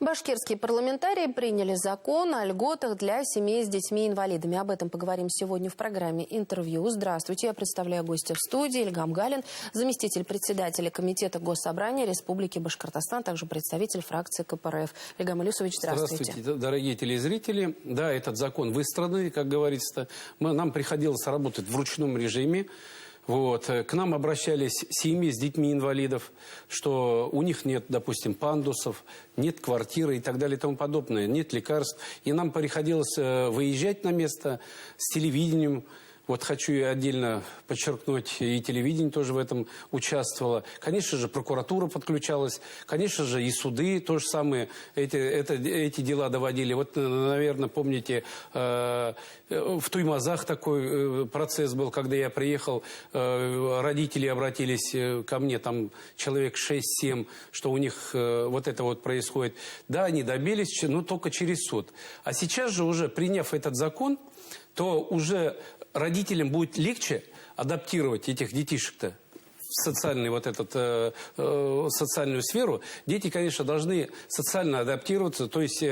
Башкирские парламентарии приняли закон о льготах для семей с детьми-инвалидами. Об этом поговорим сегодня в программе «Интервью». Здравствуйте, я представляю гостя в студии. Ильгам Галин, заместитель председателя Комитета Госсобрания Республики Башкортостан, также представитель фракции КПРФ. Ильгам Илюсович, здравствуйте. Здравствуйте, дорогие телезрители. Да, этот закон выстраданный, как говорится. Нам приходилось работать в ручном режиме. Вот. К нам обращались семьи с детьми инвалидов, что у них нет, допустим, пандусов, нет квартиры и так далее и тому подобное, нет лекарств. И нам приходилось выезжать на место с телевидением. Вот хочу я отдельно подчеркнуть, и телевидение тоже в этом участвовало. Конечно же, прокуратура подключалась. Конечно же, и суды то же самое эти дела доводили. Вот, наверное, помните, в Туймазах такой процесс был, когда я приехал, родители обратились ко мне, там человек 6-7, что у них вот это вот происходит. Да, они добились, но только через суд. А сейчас же уже, приняв этот закон, то уже родителям будет легче адаптировать этих детишек-то в социальный социальную сферу. Дети, конечно, должны социально адаптироваться, то есть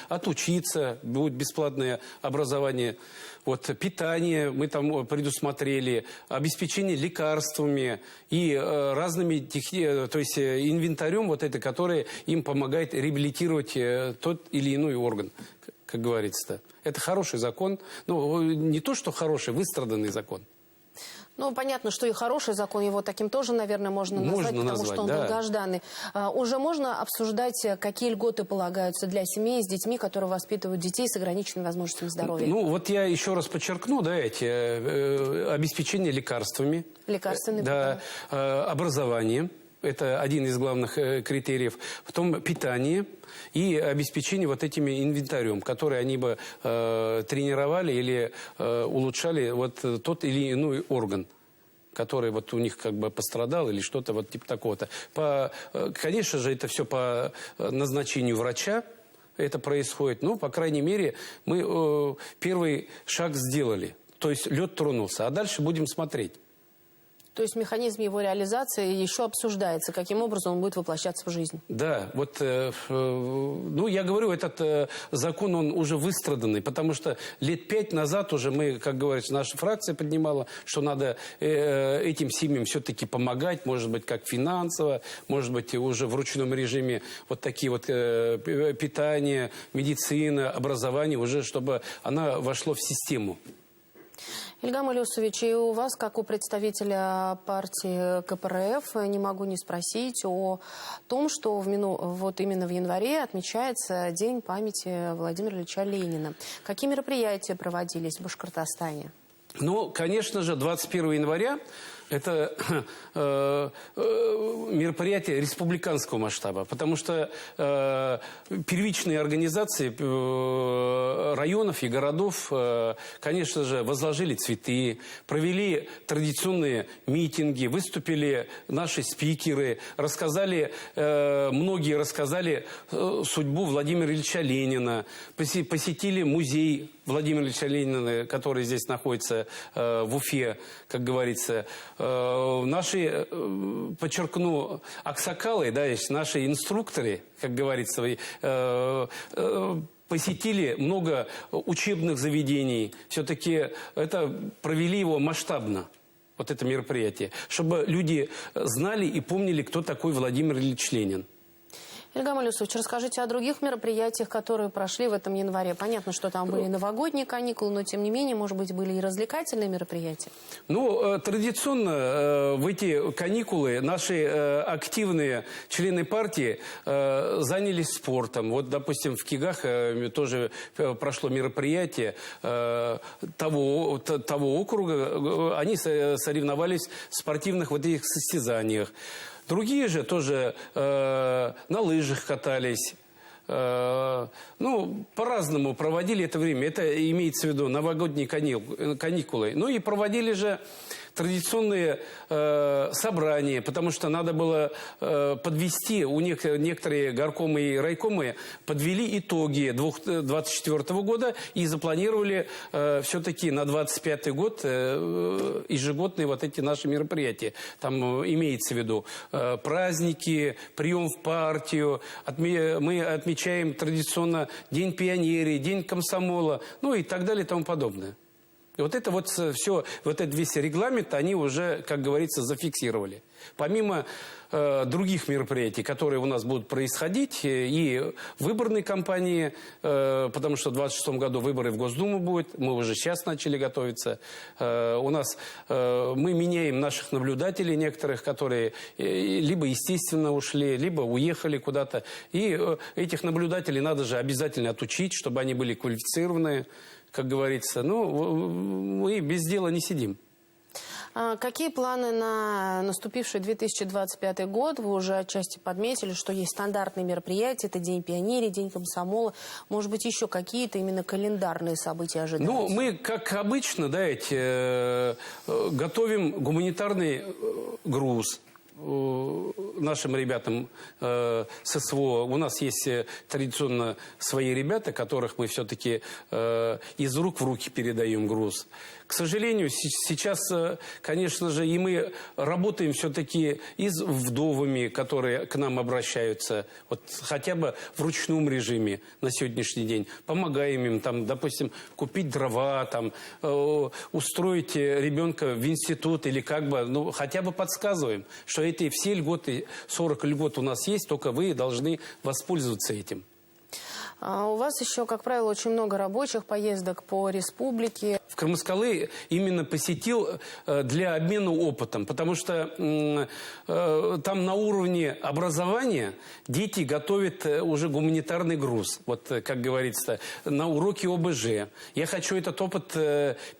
отучиться, будет бесплатное образование, вот, питание мы там предусмотрели, обеспечение лекарствами и разными то есть инвентарем, вот это, который им помогает реабилитировать тот или иной орган, как говорится-то. Это хороший закон. Ну, не то, что хороший, выстраданный закон. Ну, понятно, что и хороший закон, его таким тоже, наверное, можно назвать, потому что он долгожданный. Уже можно обсуждать, какие льготы полагаются для семей с детьми, которые воспитывают детей с ограниченными возможностями здоровья? Ну, вот я еще раз подчеркну, да, обеспечение лекарствами. Лекарственные. Да, образование. Это один из главных критериев. Потом питание и обеспечение вот этими инвентарем, которые они бы тренировали или улучшали вот тот или иной орган, который вот у них как бы пострадал или что-то вот типа такого-то. Конечно же, это все по назначению врача это происходит. Ну, по крайней мере, мы первый шаг сделали. То есть лед тронулся. А дальше будем смотреть. То есть механизм его реализации еще обсуждается, каким образом он будет воплощаться в жизнь. Да, вот, ну, я говорю, этот закон, он уже выстраданный, потому что лет 5 назад уже мы, как говорится, наша фракция поднимала, что надо этим семьям все-таки помогать, может быть, как финансово, может быть, уже в ручном режиме вот такие вот питание, медицина, образование, уже чтобы она вошло в систему. Ильгам Илюсович, и у вас, как у представителя партии КПРФ, не могу не спросить о том, что вот именно в январе отмечается День памяти Владимира Ильича Ленина. Какие мероприятия проводились в Башкортостане? Ну, конечно же, 21 января это мероприятие республиканского масштаба, потому что первичные организации районов и городов, конечно же, возложили цветы, провели традиционные митинги, выступили наши спикеры, многие рассказали судьбу Владимира Ильича Ленина, посетили музей Владимира Ильича Ленина, который здесь находится в Уфе, как говорится. Наши, подчеркну, аксакалы, да, наши инструкторы, как говорится, посетили много учебных заведений. Все-таки провели его масштабно, вот это мероприятие, чтобы люди знали и помнили, кто такой Владимир Ильич Ленин. Ильгам Илюсович, расскажите о других мероприятиях, которые прошли в этом январе. Понятно, что там были новогодние каникулы, но тем не менее, может быть, были и развлекательные мероприятия? Ну, традиционно в эти каникулы наши активные члены партии занялись спортом. Вот, допустим, в Кигах тоже прошло мероприятие того округа. Они соревновались в спортивных вот этих состязаниях. Другие же тоже на лыжах катались. Ну, по-разному проводили это время. Это имеется в виду новогодние каникулы. Ну и проводили же традиционные собрания, потому что надо было подвести, у них некоторые горкомы и райкомы подвели итоги 2024 года и запланировали все-таки на 2025 год ежегодные вот эти наши мероприятия. Там имеется в виду праздники, прием в партию, мы отмечаем традиционно День пионерии, День комсомола, ну и так далее и тому подобное. И вот это вот все, вот этот весь регламент они уже, как говорится, зафиксировали. Помимо других мероприятий, которые у нас будут происходить, и выборной кампании, потому что в 2026 году выборы в Госдуму будут, мы уже сейчас начали готовиться. У нас мы меняем наших наблюдателей некоторых, которые либо естественно ушли, либо уехали куда-то. И этих наблюдателей надо же обязательно отучить, чтобы они были квалифицированные, как говорится. Ну, мы без дела не сидим. Какие планы на наступивший 2025 год? Вы уже отчасти подметили, что есть стандартные мероприятия. Это День пионерии, День комсомола. Может быть, еще какие-то именно календарные события ожидаются? Ну, мы, как обычно, готовим гуманитарный груз нашим ребятам с СВО. У нас есть традиционно свои ребята, которых мы все-таки из рук в руки передаем груз. К сожалению, сейчас, конечно же, и мы работаем все-таки и с вдовами, которые к нам обращаются, вот хотя бы в ручном режиме на сегодняшний день. Помогаем им, там, допустим, купить дрова, там, устроить ребенка в институт или как бы, ну, хотя бы подсказываем, что эти все льготы, 40 льгот у нас есть, только вы должны воспользоваться этим. У вас еще, как правило, очень много рабочих поездок по республике. В Кырмыскалы именно посетил для обмена опытом, потому что там на уровне образования дети готовят уже гуманитарный груз, вот как говорится, на уроке ОБЖ. Я хочу этот опыт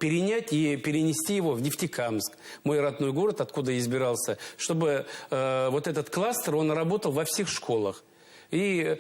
перенять и перенести его в Нефтекамск, мой родной город, откуда я избирался, чтобы вот этот кластер, он работал во всех школах. И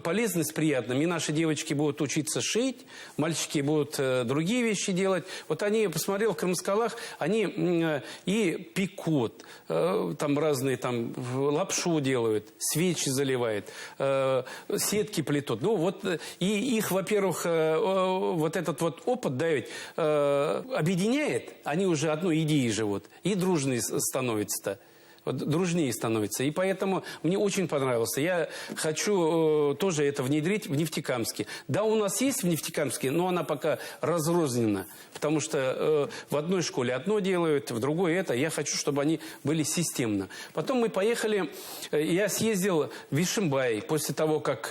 полезно с приятным. И наши девочки будут учиться шить, мальчики будут другие вещи делать. Вот они, я посмотрел, в Кырмыскалах, они и пекут, там разные там лапшу делают, свечи заливают, сетки плетут. Ну вот, и их, во-первых, вот этот вот опыт, да, ведь объединяет, они уже одной идеей живут, и дружные становятся-то. Дружнее становится. И поэтому мне очень понравился. Я хочу тоже это внедрить в Нефтекамске. Да, у нас есть в Нефтекамске, но она пока разрознена. Потому что в одной школе одно делают, в другой это. Я хочу, чтобы они были системно. Потом мы поехали, я съездил в Ишимбай. После того, как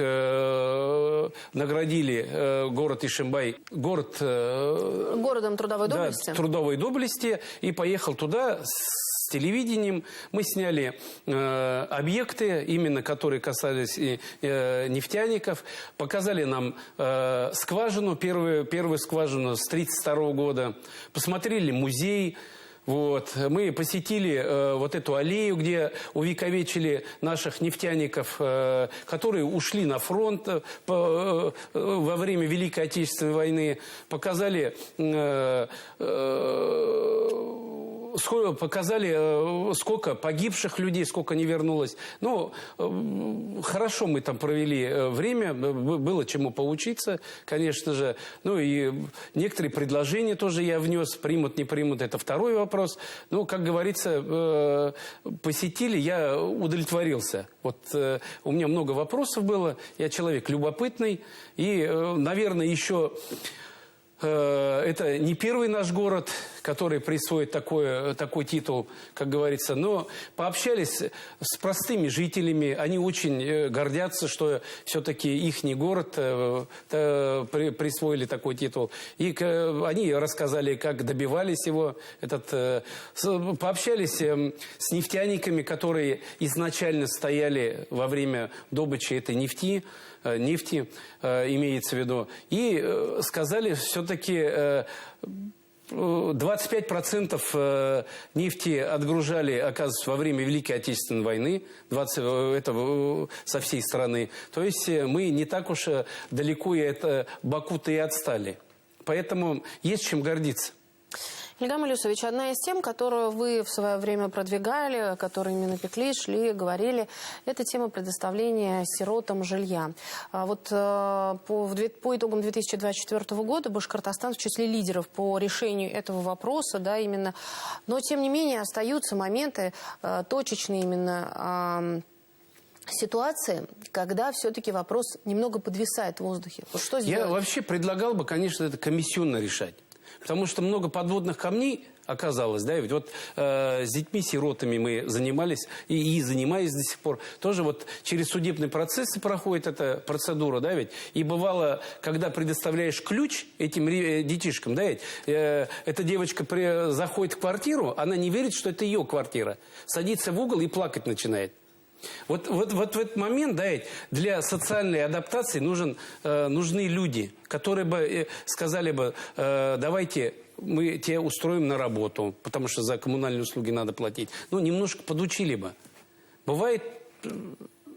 наградили город Ишимбай, городом трудовой доблести. Да, трудовой доблести. И поехал туда с телевидением. Мы сняли объекты, именно которые касались нефтяников. Показали нам скважину, первую скважину с 1932 года. Посмотрели музей. Вот. Мы посетили вот эту аллею, где увековечили наших нефтяников, которые ушли на фронт во время Великой Отечественной войны. Показали сколько погибших людей, сколько не вернулось. Ну, хорошо мы там провели время, было чему поучиться, конечно же. Ну, и некоторые предложения тоже я внес, примут, не примут, это второй вопрос. Ну, как говорится, посетили, я удовлетворился. Вот у меня много вопросов было, я человек любопытный, и, наверное, еще... Это не первый наш город, который присвоит такой титул, как говорится, но пообщались с простыми жителями, они очень гордятся, что все-таки ихний город присвоили такой титул. И они рассказали, как добивались его. Пообщались с нефтяниками, которые изначально стояли во время добычи этой нефти, имеется в виду, и сказали, все-таки 25% нефти отгружали, оказывается, во время Великой Отечественной войны, 20% это со всей страны. То есть мы не так уж далеко и от Баку-то и отстали. Поэтому есть чем гордиться. Ильгам Илюсович, одна из тем, которую вы в свое время продвигали, которые именно пекли, шли, говорили, это тема предоставления сиротам жилья. Вот по итогам 2024 года Башкортостан в числе лидеров по решению этого вопроса, да, именно. Но, тем не менее, остаются моменты точечные именно ситуации, когда все-таки вопрос немного подвисает в воздухе. Вот что сделать? Я вообще предлагал бы, конечно, это комиссионно решать. Потому что много подводных камней оказалось, да, ведь вот с детьми-сиротами мы занимались и занимались до сих пор. Тоже вот через судебные процессы проходит эта процедура, да, ведь. И бывало, когда предоставляешь ключ этим детишкам, да, ведь, эта девочка заходит в квартиру, она не верит, что это ее квартира. Садится в угол и плакать начинает. Вот в этот момент, да, для социальной адаптации нужны люди, которые бы сказали бы, давайте мы тебя устроим на работу, потому что за коммунальные услуги надо платить. Ну, немножко подучили бы. Бывают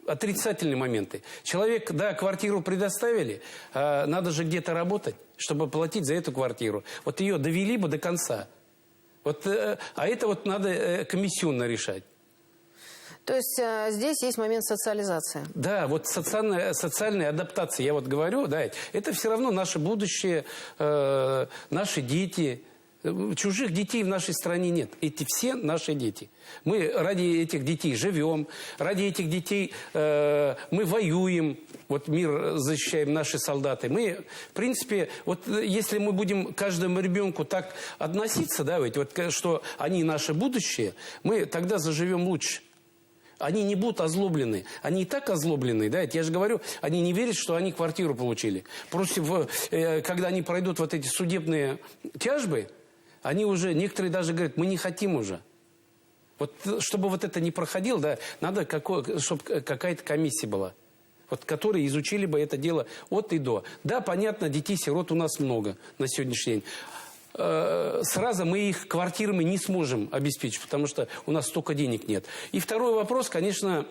отрицательные моменты. Человек, да, квартиру предоставили, надо же где-то работать, чтобы платить за эту квартиру. Вот ее довели бы до конца. Вот, а это вот надо комиссионно решать. То есть здесь есть момент социализации. Да, вот социальная адаптация, я вот говорю, да, это все равно наше будущее, наши дети. Чужих детей в нашей стране нет. Эти все наши дети. Мы ради этих детей живем, ради этих детей мы воюем, вот мир защищаем наши солдаты. Мы, в принципе, вот если мы будем к каждому ребенку так относиться, да, ведь, вот, что они наше будущее, мы тогда заживем лучше. Они не будут озлоблены. Они и так озлоблены, да? Я же говорю, они не верят, что они квартиру получили. Просто когда они пройдут вот эти судебные тяжбы, они уже, некоторые даже говорят, мы не хотим уже. Вот чтобы вот это не проходило, да, надо, чтобы какая-то комиссия была, вот, которые изучили бы это дело от и до. Да, понятно, детей-сирот у нас много на сегодняшний день. Сразу мы их квартирами не сможем обеспечить, потому что у нас столько денег нет. И второй вопрос, конечно,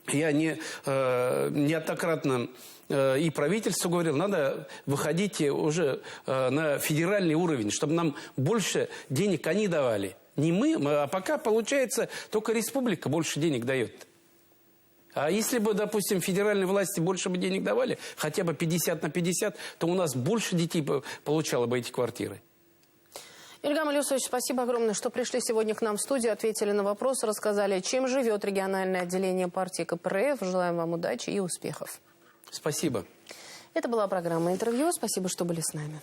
я неоднократно и правительству говорил, надо выходить уже на федеральный уровень, чтобы нам больше денег они давали. Не мы, а пока, получается, только республика больше денег дает. А если бы, допустим, федеральные власти больше бы денег давали, хотя бы 50 на 50, то у нас больше детей получало бы эти квартиры. Ильгам Илюсович, спасибо огромное, что пришли сегодня к нам в студию, ответили на вопросы, рассказали, чем живет региональное отделение партии КПРФ. Желаем вам удачи и успехов. Спасибо. Это была программа «Интервью». Спасибо, что были с нами.